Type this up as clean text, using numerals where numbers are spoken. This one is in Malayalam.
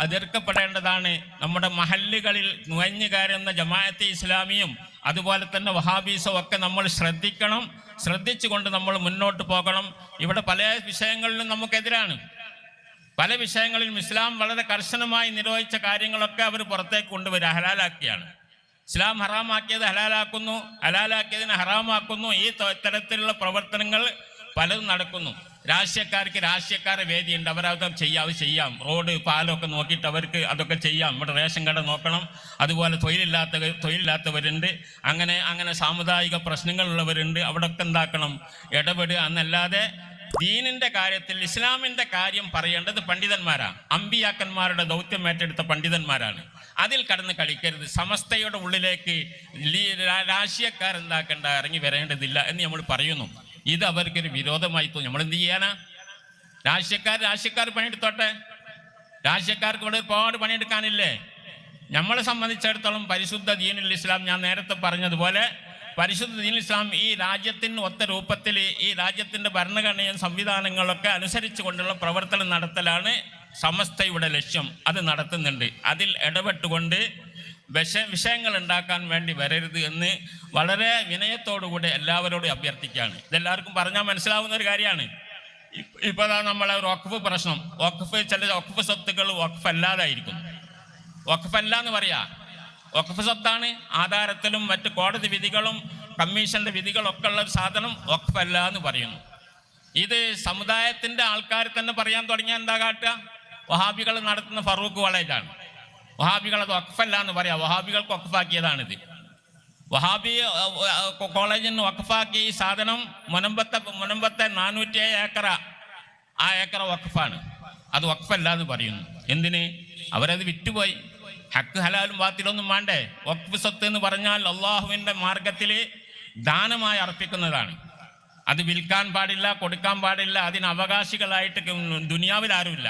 എതിർക്കപ്പെടേണ്ടതാണ്. നമ്മുടെ മഹല്ലുകളിൽ നുഴഞ്ഞു കയറുന്ന ജമാഅത്തെ ഇസ്ലാമിയും അതുപോലെ തന്നെ വഹാബീസും ഒക്കെ നമ്മൾ ശ്രദ്ധിക്കണം. ശ്രദ്ധിച്ചുകൊണ്ട് നമ്മൾ മുന്നോട്ട് പോകണം. ഇവിടെ പല വിഷയങ്ങളിലും നമുക്കെതിരാണ്. പല വിഷയങ്ങളിലും ഇസ്ലാം വളരെ കർശനമായി നിരോധിച്ച കാര്യങ്ങളൊക്കെ അവർ പുറത്തേക്ക് കൊണ്ടുവരിക, ഹലാലാക്കിയാണ്. ഇസ്ലാം ഹറാമാക്കിയത് ഹലാലാക്കുന്നു, ഹലാലാക്കിയതിനെ ഹറാമാക്കുന്നു. ഈ തരത്തിലുള്ള പ്രവർത്തനങ്ങൾ പലതും നടക്കുന്നു. രാഷ്ട്രീയക്കാർക്ക് രാഷ്ട്രീയക്കാരുടെ വേദിയുണ്ട്, അവരത് ചെയ്യാം. റോഡ് പാലമൊക്കെ നോക്കിയിട്ട് അവർക്ക് അതൊക്കെ ചെയ്യാം. ഇവിടെ റേഷൻ കട നോക്കണം. അതുപോലെ തൊഴിലില്ലാത്തവരുണ്ട്. അങ്ങനെ സാമുദായിക പ്രശ്നങ്ങളുള്ളവരുണ്ട്. അവിടെയൊക്കെ എന്താക്കണം, ഇടപെടുക എന്നല്ലാതെ ദീനിൻ്റെ കാര്യത്തിൽ ഇസ്ലാമിൻ്റെ കാര്യം പറയേണ്ടത് പണ്ഡിതന്മാരാണ്. അമ്പിയാക്കന്മാരുടെ ദൗത്യം ഏറ്റെടുത്ത പണ്ഡിതന്മാരാണ്. അതിൽ കടന്ന് കളിക്കരുത്. സമസ്തയുടെ ഉള്ളിലേക്ക് രാഷ്ട്രീയക്കാരെന്താക്കേണ്ട, ഇറങ്ങി വരേണ്ടതില്ല എന്ന് നമ്മൾ പറയുന്നു. ഇത് അവർക്കൊരു വിരോധമായി തോന്നി. നമ്മൾ എന്ത് ചെയ്യാനാ? രാഷ്ട്രീയക്കാർ പണിയെടുത്തോട്ടെ. രാഷ്ട്രീയക്കാർക്ക് ഇവിടെ ഒരുപാട് പണിയെടുക്കാനില്ലേ? നമ്മളെ സംബന്ധിച്ചിടത്തോളം പരിശുദ്ധ ദീനുൽ ഇസ്ലാം, ഞാൻ നേരത്തെ പറഞ്ഞതുപോലെ പരിശുദ്ധ ദീനുൽ ഇസ്ലാം ഈ രാജ്യത്തിന് ഒത്ത രൂപത്തിൽ ഈ രാജ്യത്തിൻ്റെ ഭരണഘടനയും സംവിധാനങ്ങളൊക്കെ അനുസരിച്ച് കൊണ്ടുള്ള പ്രവർത്തനം നടത്തലാണ് സമസ്തയുടെ ലക്ഷ്യം. അത് നടത്തുന്നുണ്ട്. അതിൽ ഇടപെട്ടുകൊണ്ട് വിഷയങ്ങൾ ഉണ്ടാക്കാൻ വേണ്ടി വരരുത് എന്ന് വളരെ വിനയത്തോടുകൂടി എല്ലാവരോടും അഭ്യർത്ഥിക്കുകയാണ്. ഇതെല്ലാവർക്കും പറഞ്ഞാൽ മനസ്സിലാവുന്ന ഒരു കാര്യമാണ്. ഇപ്പോൾ നമ്മളെ ഒരു വഖഫ് പ്രശ്നം, ചില വഖഫ് സ്വത്തുക്കൾ വഖഫ് അല്ലാതായിരിക്കുന്നു. വഖഫ് അല്ല എന്ന് പറയാ, വഖഫ് സ്വത്താണ്. ആധാരത്തിലും മറ്റ് കോടതി വിധികളും കമ്മീഷന്റെ വിധികളൊക്കെ ഉള്ള ഒരു സാധനം വഖഫ് അല്ല എന്ന് പറയുന്നു. ഇത് സമുദായത്തിന്റെ ആൾക്കാർ തന്നെ പറയാൻ തുടങ്ങിയാൽ എന്താ കാട്ടുക? വഹാബികൾ നടത്തുന്ന ഫറൂഖ് കോളേജാണ്. വഹാബികൾ അത് വഖഫല്ല എന്ന് പറയാം. വഹാബികൾക്ക് വഖഫാക്കിയതാണിത്. വഹാബി കോളേജിന് വഖഫാക്കിയ ഈ സാധനം മുനമ്പത്തെ 407 ഏക്കർ, ആ ഏക്കർ വഖഫാണ്. അത് വഖഫല്ല എന്ന് പറയുന്നു. എന്തിന്? അവരത് വിറ്റുപോയി. ഹക്ക് ഹലാലും ബാത്തിലൊന്നും വേണ്ടേ? വഖഫ് സ്വത്ത് എന്ന് പറഞ്ഞാൽ അള്ളാഹുവിൻ്റെ മാർഗത്തിൽ ദാനമായി അർപ്പിക്കുന്നതാണ്. അത് വിൽക്കാൻ പാടില്ല, കൊടുക്കാൻ പാടില്ല. അതിന് അവകാശികളായിട്ട് ദുനിയാവിൽ ആരുമില്ല.